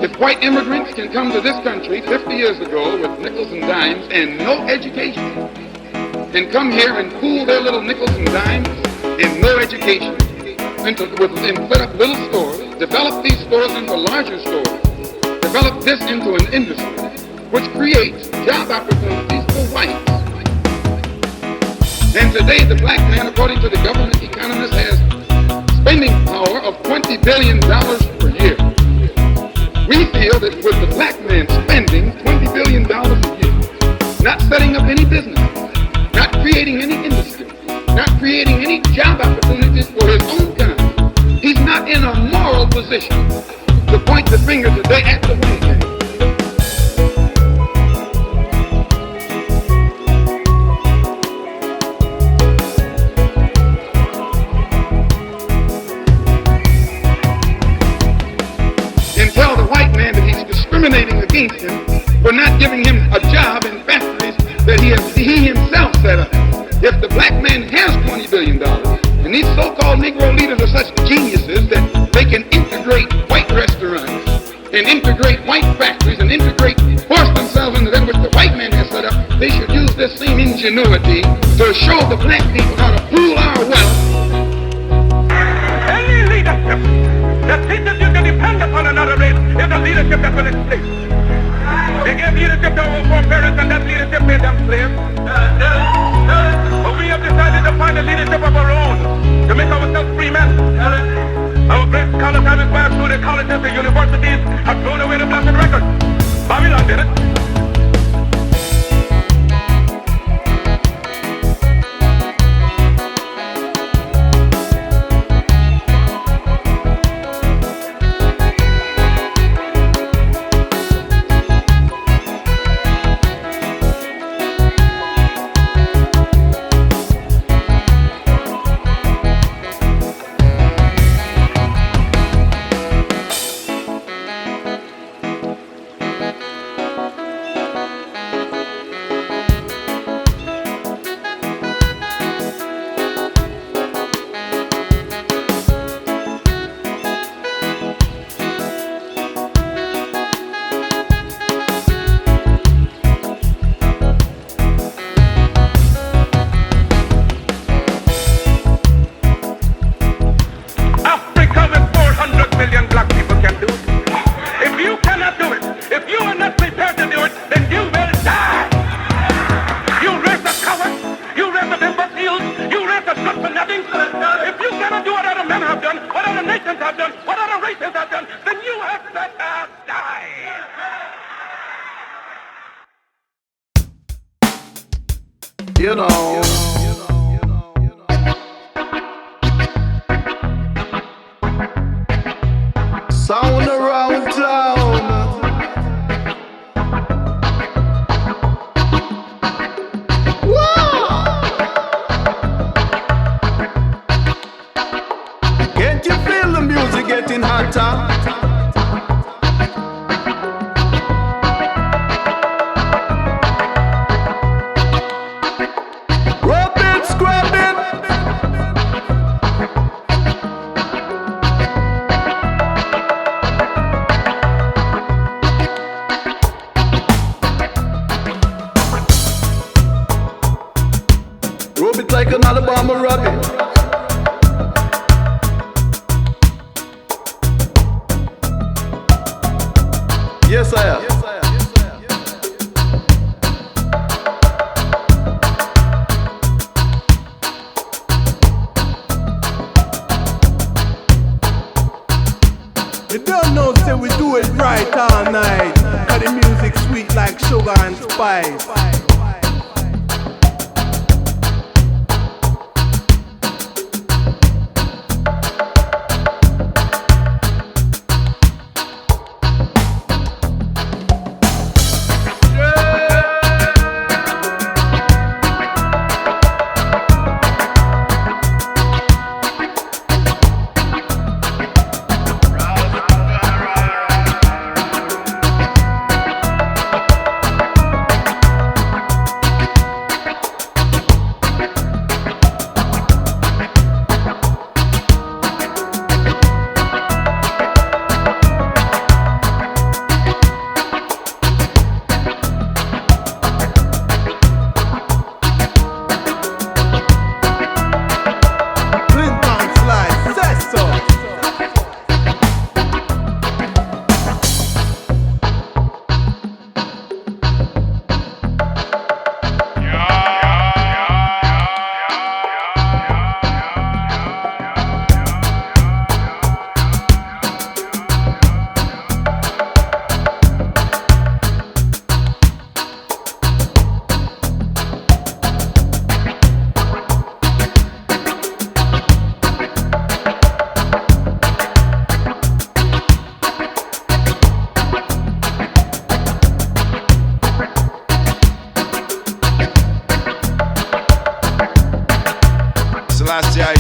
If white immigrants can come to this country 50 years ago with nickels and dimes and no education, and come here and pool their little nickels and dimes and no education, and put up little stores, develop these stores into larger stores, develop this into an industry which creates job opportunities for whites. And today the black man, according to the government economist, has spending power of $20 billion per year. We feel that with the black man spending $20 billion a year, not setting up any business, not creating any industry, not creating any job opportunities for his own kind, he's not in a moral position to point the finger today at the white man. Discriminating against him for not giving him a job in factories that he himself set up. If the black man has $20 billion, and these so-called Negro leaders are such geniuses that they can integrate white restaurants and integrate white factories and force themselves into that which the white man has set up, they should use this same ingenuity to show the black people how to pool our wealth. Any leadership that teaches you to depend upon another race is a leadership that will enslave. They gave leadership to our foreparents, and that leadership made them slaves. But we have decided to find a leadership of our own, to make ourselves free men. Our great scholars have inspired through the colleges, the universities, have thrown away the blessed record. Babylon did it. You know. Sound around town. Whoa. Can't you feel the music getting hotter? Like an Alabama rubbing. Yes, I am. You don't know, say we do it right all night. Cause the music sweet like sugar and spice.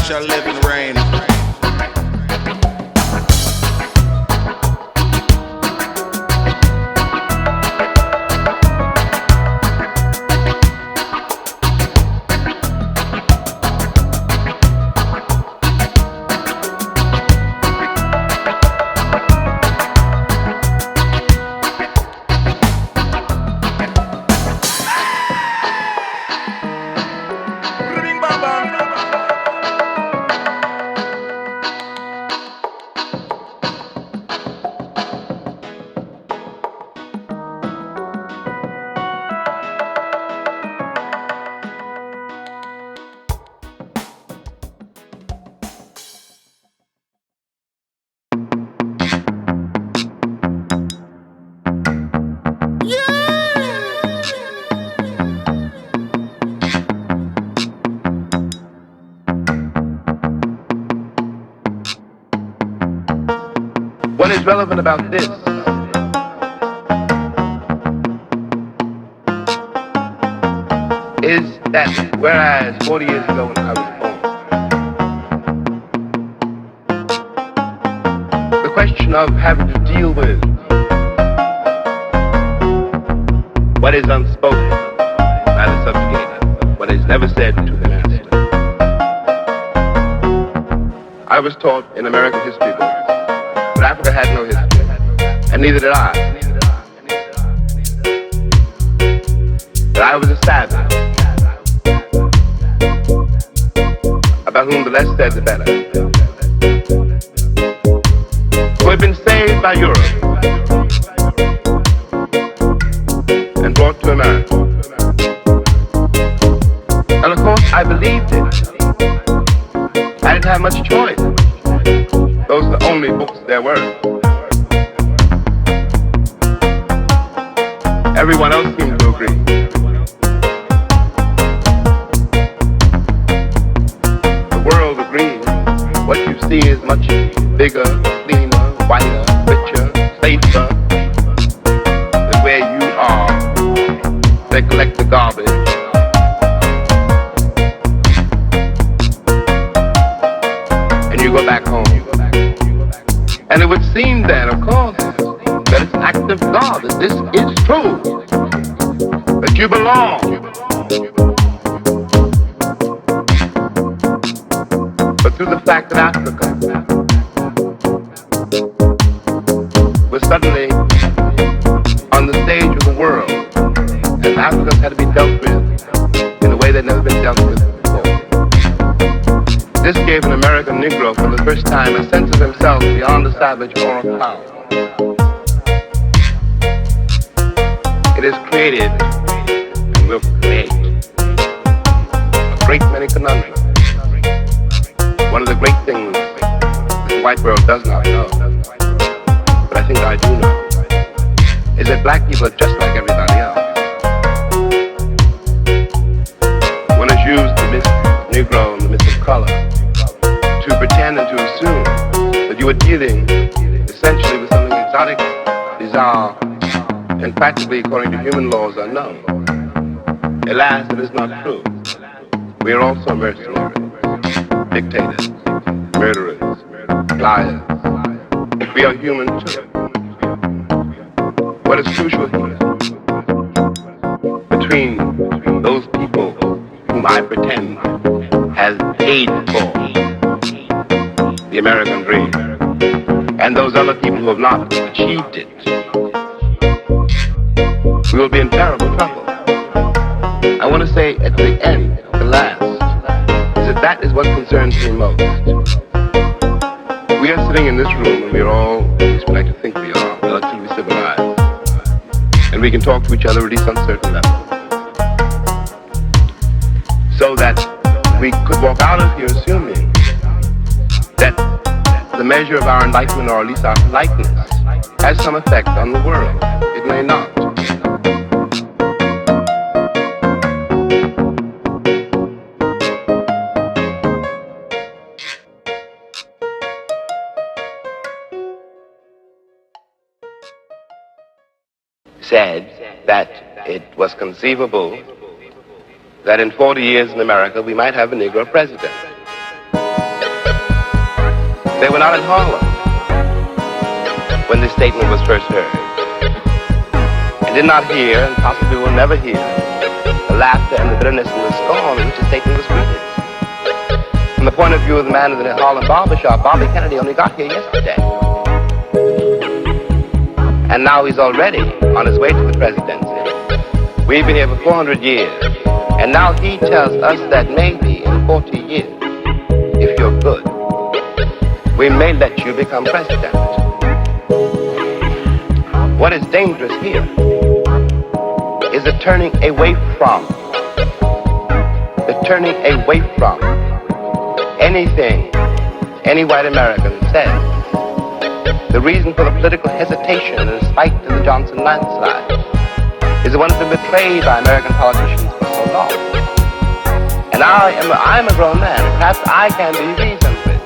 shall live and reign. What is relevant about this is that whereas 40 years ago when I was born, the question of having to deal with what is unspoken by the subjugated, what is never said to the master. I was taught in American history books that Africa had no history, and neither did I. That I was a savage, about whom the less said the better, who had been saved by Europe and brought to America. And of course, I believed it. I didn't have much choice. Those are the only books there were. Everyone else seemed to agree. The world agrees. What you see is much bigger, cleaner, whiter, richer, safer than where you are. They collect the garbage. And you go back home. And it would seem then, of course, that it's an act of God, that this is true, that you belong. But through the fact that Africa was suddenly on the stage of the world, and Africans had to be dealt with in a way they'd never been dealt with before. This gave an American Negro for the first time a sense of himself beyond a savage or a power. It has created, and will create, a great many conundrums. One of the great things the white world does not know, but I think I do know, is that black people are just like everybody else. One has used the myth of Negro and the myth of color to pretend and to assume that you are dealing essentially with something exotic, bizarre, and practically, according to human laws, unknown. Alas, it is not true. We are also mercenaries, dictators, murderers, liars. We are human too. What is crucial here between those people whom I pretend has paid for the American dream and those other people who have not achieved it, we will be in terrible trouble. I want to say at the end, the last, is that is what concerns me most. We are sitting in this room and we are all, at least we like to think we are, relatively civilized. And we can talk to each other at least on certain levels. So that we could walk out of here assuming that the measure of our enlightenment, or at least our politeness, has some effect on the world. It may not. Said that it was conceivable that in 40 years in America we might have a Negro president. They were not in Harlem when this statement was first heard. And did not hear, and possibly will never hear, the laughter and the bitterness and the scorn with which the statement was greeted. From the point of view of the man in the Harlem barbershop, Bobby Kennedy only got here yesterday. And now he's already on his way to the presidency. We've been here for 400 years. And now he tells us that maybe in 40 years, if you're good, we may let you become president. What is dangerous here is the turning away from anything any white American says. The reason for the political hesitation in spite of the Johnson landslide is the one that's been betrayed by American politicians for so long. And I'm a grown man. Perhaps I can be reasoned with.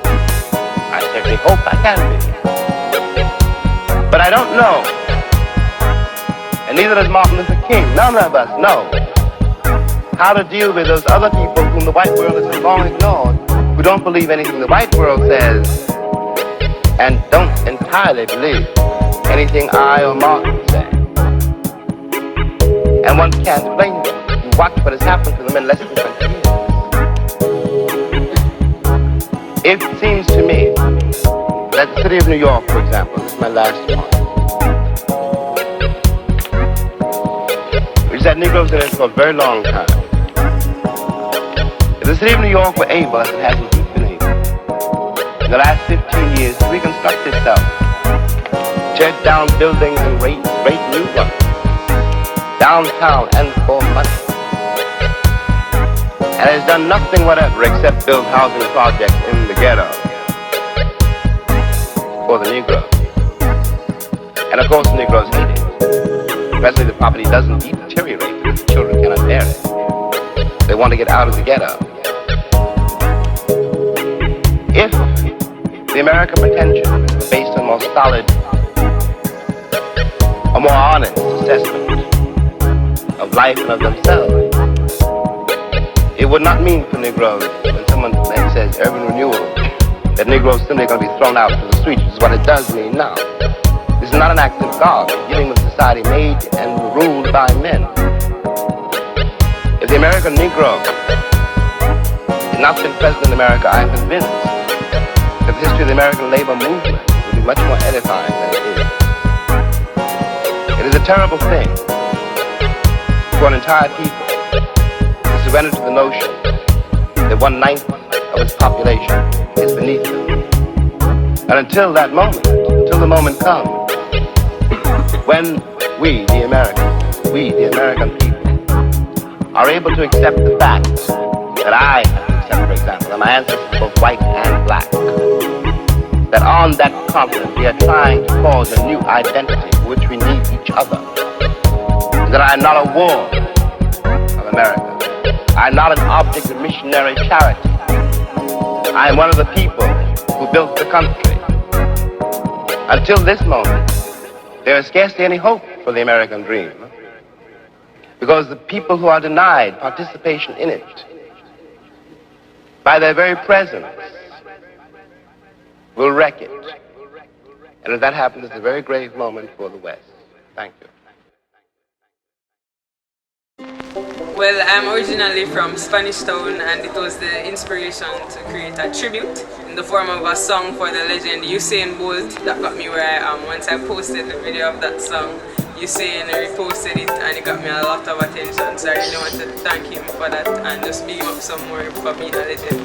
I certainly hope I can be. But I don't know, and neither does Martin Luther King, none of us know how to deal with those other people whom the white world has so long ignored, who don't believe anything the white world says, and don't entirely believe anything I or Martin say. And one can't blame them. You watch what has happened to them in less than 20 years. It seems to me that the city of New York, for example, this is my last point, which has had Negroes in it for a very long time. If the city of New York were able, as it hasn't been able, in the last 15 years to reconstruct itself, tear down buildings and raise new ones, downtown and for money, and has done nothing whatever except build housing projects in the ghetto for the Negroes. And of course the Negroes hate it. Presently the property doesn't deteriorate because the children cannot bear it. They want to get out of the ghetto. If the American pretensions were based on more solid, a more honest assessment of life and of themselves, it would not mean for Negroes, when someone says urban renewal, that Negroes simply going to be thrown out to the streets, which is what it does mean now. This is not an act of God, we're dealing with a society made and ruled by men. If the American Negro had not been present in America, I am convinced that the history of the American labor movement would be much more edifying than it is. It is a terrible thing for an entire people to surrender to the notion that 1/9 of its population is beneath them. And until that moment, until the moment comes when we, the American people, are able to accept the fact that I have to accept, for example, that my ancestors were both white and black, that on that continent we are trying to forge a new identity for which we need each other, that I am not a war of America. I am not an object of missionary charity. I am one of the people who built the country. Until this moment, there is scarcely any hope for the American dream, because the people who are denied participation in it, by their very presence, will wreck it. And if that happens, it's a very grave moment for the West. Thank you. Well, I'm originally from Spanish Town, and it was the inspiration to create a tribute in the form of a song for the legend Usain Bolt that got me where I am. Once I posted the video of that song, Usain reposted it, and it got me a lot of attention. So I really want to thank him for that and just big him up some more for being a legend.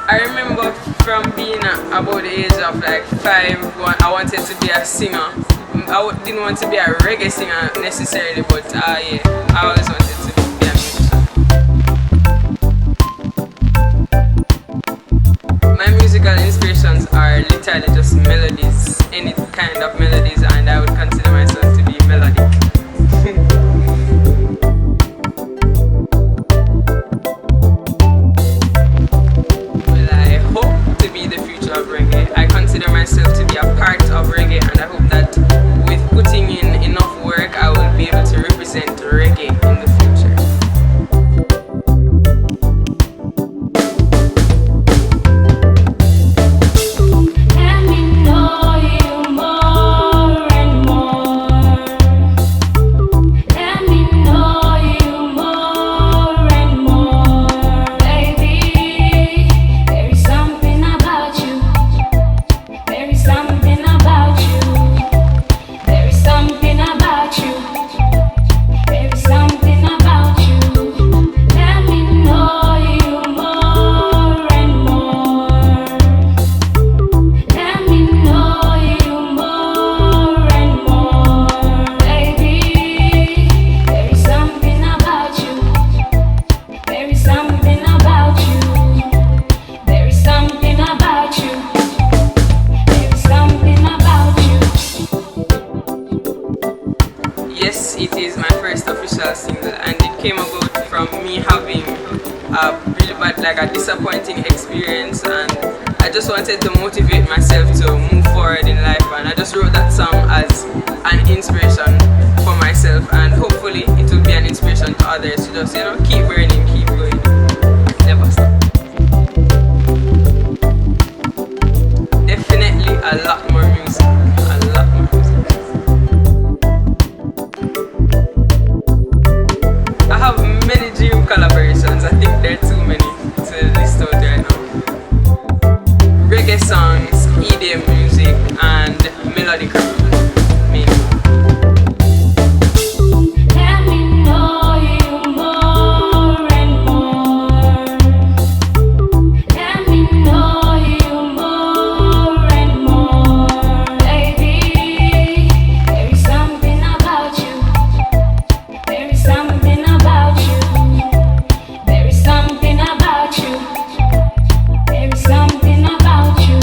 I remember from being about the age of like 5, I wanted to be a singer. I didn't want to be a reggae singer necessarily, but yeah, I always wanted to be a musician. My musical inspirations are literally just melodies, any kind of melodies, and I would consider myself to be melodic. Of reggae. I consider myself to be a part of reggae, and I hope that with putting in enough work I will be able to represent reggae in the future. Yes, it is my first official single, and it came about from me having a really bad, like a disappointing experience, and I just wanted to motivate myself to move forward in life, and I just wrote that song as an inspiration for myself, and hopefully it will be an inspiration to others to just, keep burning, keep going, never stop. Definitely a lot more music, a lot more music. I have many dream collaborations. I think there are too many to list out right now. Reggae songs, EDM music, and melodic rock. Let me know you more and more. Let me know you more and more, baby. There is something about you. There is something about you. There is something about you. There is something about you.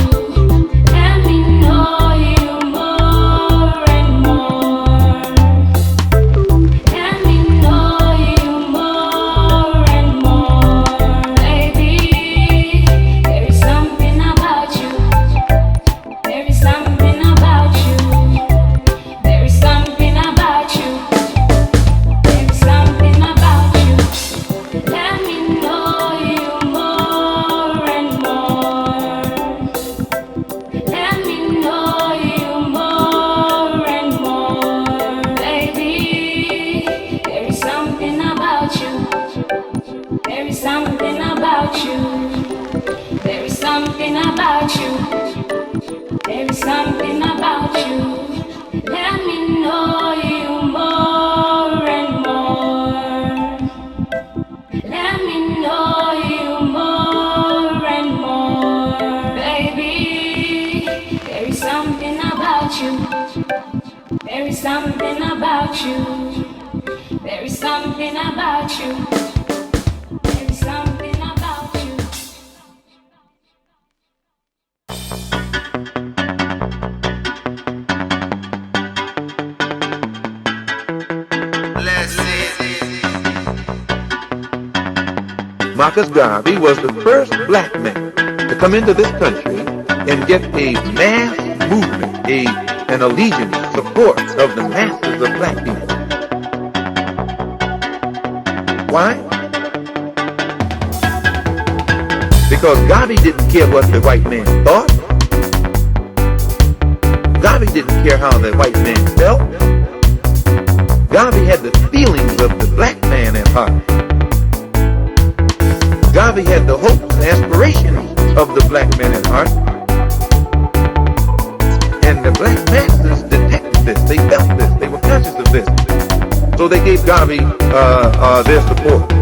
Let me know you more and more. Let me know you more and more, baby. There is something about you. There is something about you. There is something about you. There is something about you. Let me know you more and more. Let me know you more and more, baby. There is something about you. There is something about you. There is something about you. There is something about you. Let me know you more and more. Let me know you more and more, baby. There is something about you. There is something about you. There is something about you. There is something about you. Marcus Garvey was the first black man to come into this country and get a mass movement, an allegiance, support of the masses of black people. Why? Because Garvey didn't care what the white man thought. Garvey didn't care how the white man felt. Garvey had the feelings of the black man at heart. Garvey had the hopes and aspirations of the black man at heart. And the black masses detected this. They felt this. They were conscious of this. So they gave Garvey their support.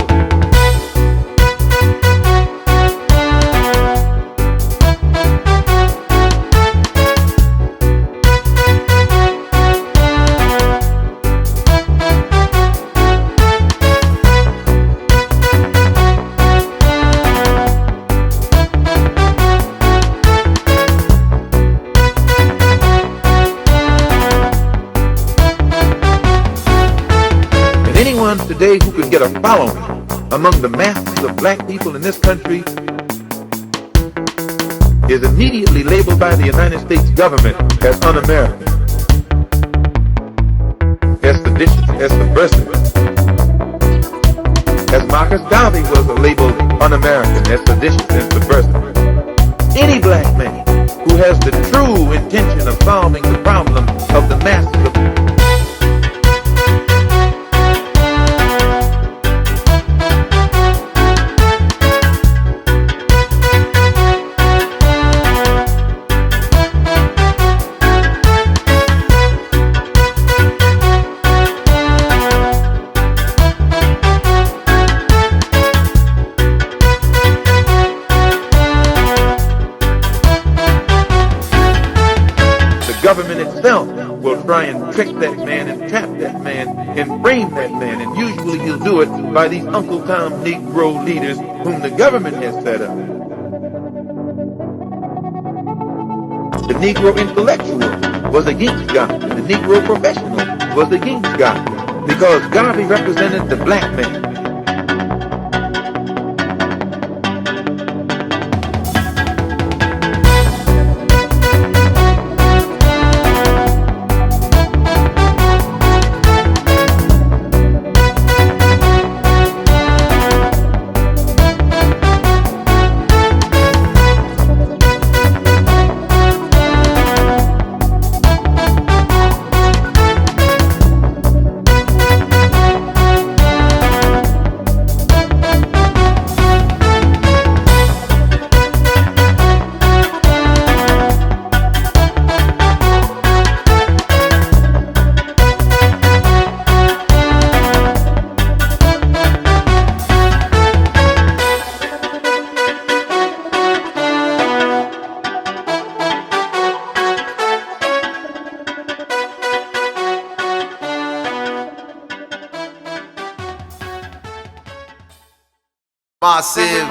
Today who could get a following among the masses of black people in this country is immediately labeled by the United States government as un-American, as seditious, as subversive. As Marcus Garvey was labeled un-American, as seditious and subversive. Any black man who has the true intention of solving the problem of the masses of government itself will try and trick that man and trap that man and frame that man, and usually he'll do it by these Uncle Tom Negro leaders whom the government has set up. The Negro intellectual was against God. The Negro professional was against Garvey because Garvey represented the black man. Massive.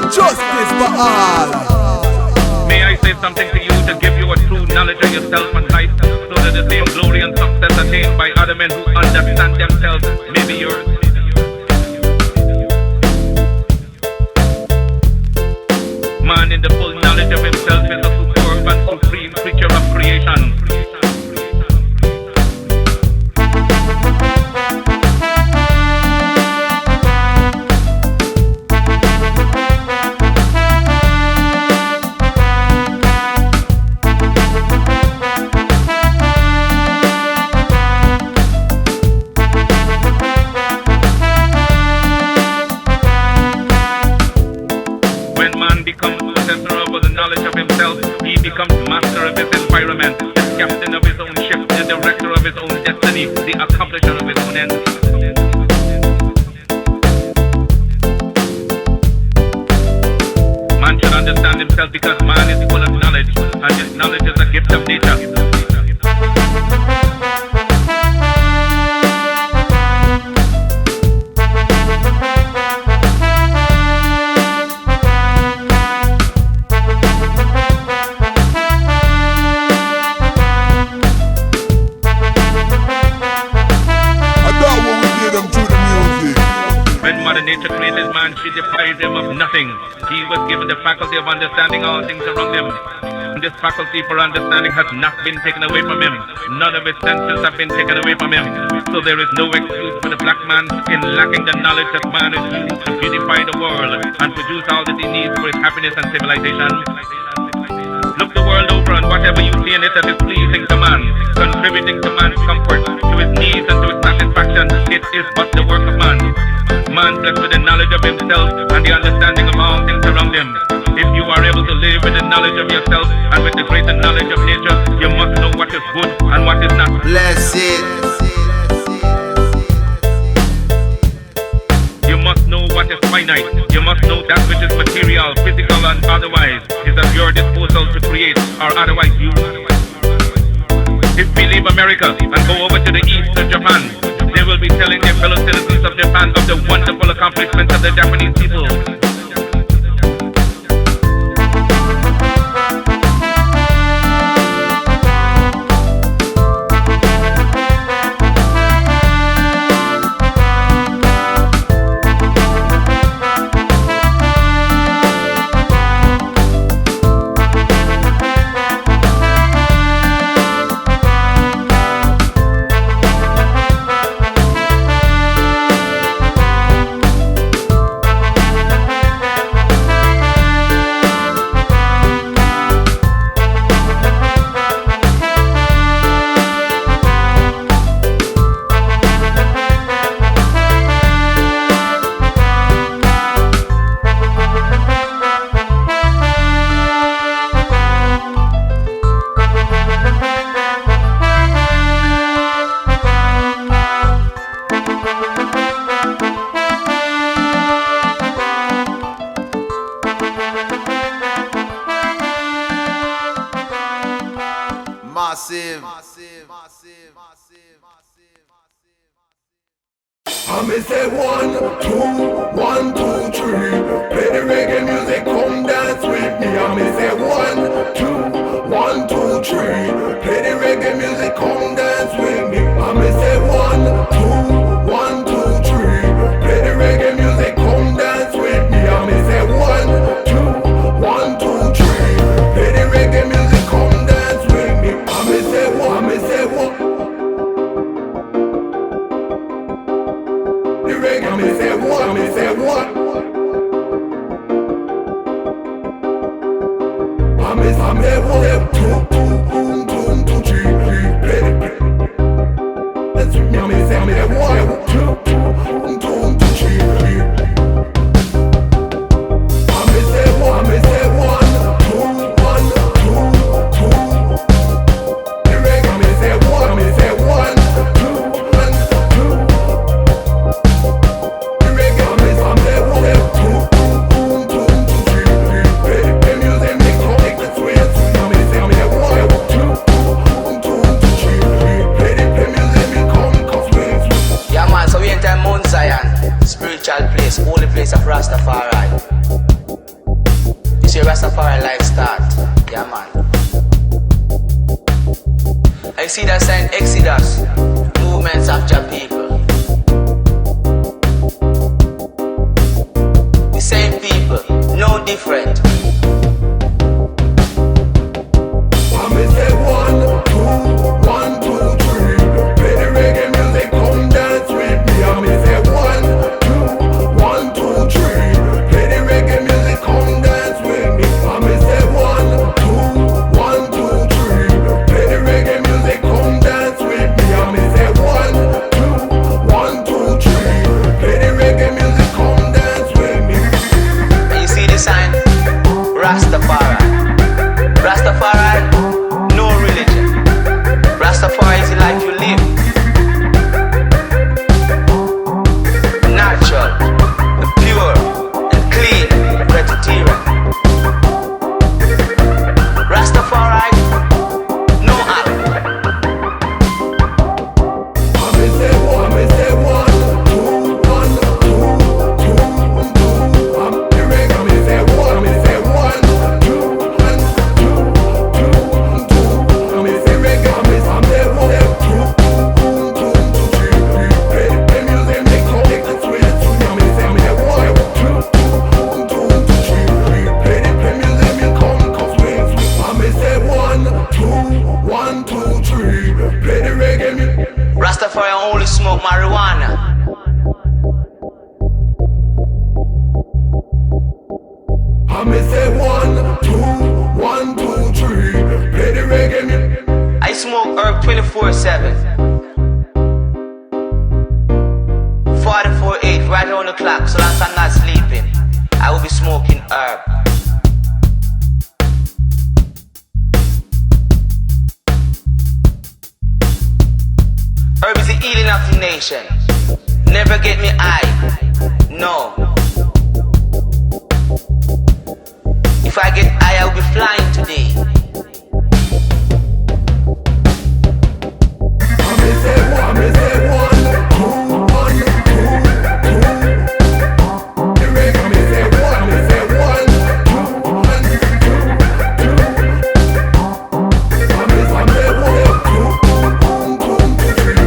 Justice for all. May I say something to you to give you a true knowledge of yourself and life, so that the same glory and success attained by other men who understand themselves may be yours. Man in the full knowledge of himself is a superb and supreme creature of creation. Becomes master of his environment, the captain of his own ship, the director of his own destiny, the accomplisher of his own ends. Man should understand himself because man is full of knowledge, and this knowledge is a gift of nature. Nature created man, she deprived him of nothing. He was given the faculty of understanding all things around him. This faculty for understanding has not been taken away from him. None of his senses have been taken away from him. So there is no excuse for the black man in lacking the knowledge that man is used to beautify the world and produce all that he needs for his happiness and civilization. Look the world over, and whatever you see in it that is pleasing to man, contributing to man's comfort, to his needs and to his satisfaction, it is but the work of man. Man blessed with the knowledge of himself and the understanding of all things around him. If you are able to live with the knowledge of yourself and with the greater knowledge of nature, you must know what is good and what is not. Bless it. You must know what is finite. You must know that which is material, physical and otherwise is at your disposal to create or otherwise use. If we leave America and go over to the east of Japan, they will be telling their fellow citizens of Japan of the wonderful accomplishments of the Japanese people. Massive. I me say 1, 2, 1, 2, 3. Play the reggae music, come dance with me. I me say 1, 2, 1, 2, 3. Play the reggae music, come dance with me. I me say 1, 2, 1, 2, 3. Play the reggae music, come dance with me. I me say 1, 2, 1, 2, 3. Play the reggae music, come dance with me. I me say 1, I me say 1. The reggae, I me say 1, I me say 1. I me 1, 2, 2, 2, 3. Play the that's with me, I me say 1, 2, 2, 2, 3. I me say 1, I me say 1, 2, 1, 2, 2. The reggae, I me say 1, I me say 1, 2, 1, 2. The reggae, I me say 1, 2, 2, 2, 3. Play the music, make the sweet. I me say 1, 2, 2, 3. Play the music, make sweet. Yeah man, so we enter Mount Zion, spiritual place, holy place of Rastafari. You see Rastafari life start, yeah man. I see that sign Exodus, movements of your people. The same people, no different. I me say 1, 2, 1, 2, 3. Play the reggae music, come dance with me. I me say 1, 2, 1, 2, 3. Play the reggae music, come dance with me. I me say 1, 2, 1, 2, 3. Play the reggae music, come dance with me. I me say 1, 2, 1, 2, 3. Play the reggae music, come dance with me. And you see the sign? Rastafari. Rastafari, no religion. Rastafari is the life you live. Natural, pure, and clean, vegetarian. Rastafari, no alcohol. I me say 1, I me say 1, 2, 1, 2, 2, 2. The reggae, I me say 1, I me say 1, 2, 1, 2, 2. I me say reggae, I me say 1, 2, 2, 2, 3. Play the music, make the sweet. I me say 1, 2, 2, 3. Play the music, make sweet. I me say 1, 2, 1, 2, 3. Play the reggae music. Rastafari only smoke marijuana. I me say 1, 2, 1, 2, 3. Play the reggae music. I smoke herb 24/7. 44/8, right on the clock, so long as I'm not sleeping, I will be smoking herb. Herb is the healing of the nation. Never get me high, no. If I get high, I will be flying today. I me say 1, 2, 1, 2, 2. The reggae, I me say 1, I me say 1, 2, 1, 2, 2. I me say 1, 2, 2, 3.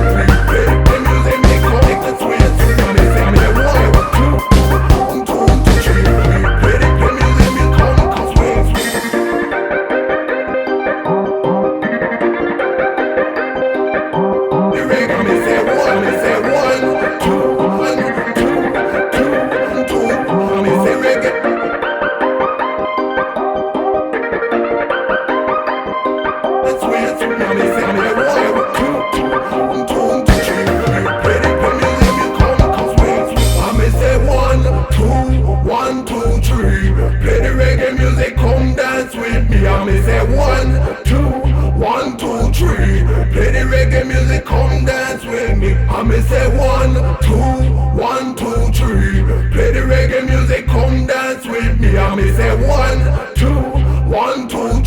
Play the music, make the sweet. I me say 1, 2, 2, 3. Play the music, make sweet. The reggae, I me say 1, I me say 1, 2, 1, 2, 2, 2. I me say reggae. That's sweet. I me say 1, 2, 2, 3. Play the music, make sweet. I me say 1, 2, 1, 2, 3. Play the reggae music, come dance with me. I me say 1, 2, 1, 2, 3. Play the reggae music, come dance with me. I me say 1, 2, 1, 2, 3. Play the reggae music, come dance with me. I me say 1, 2, 1, 2,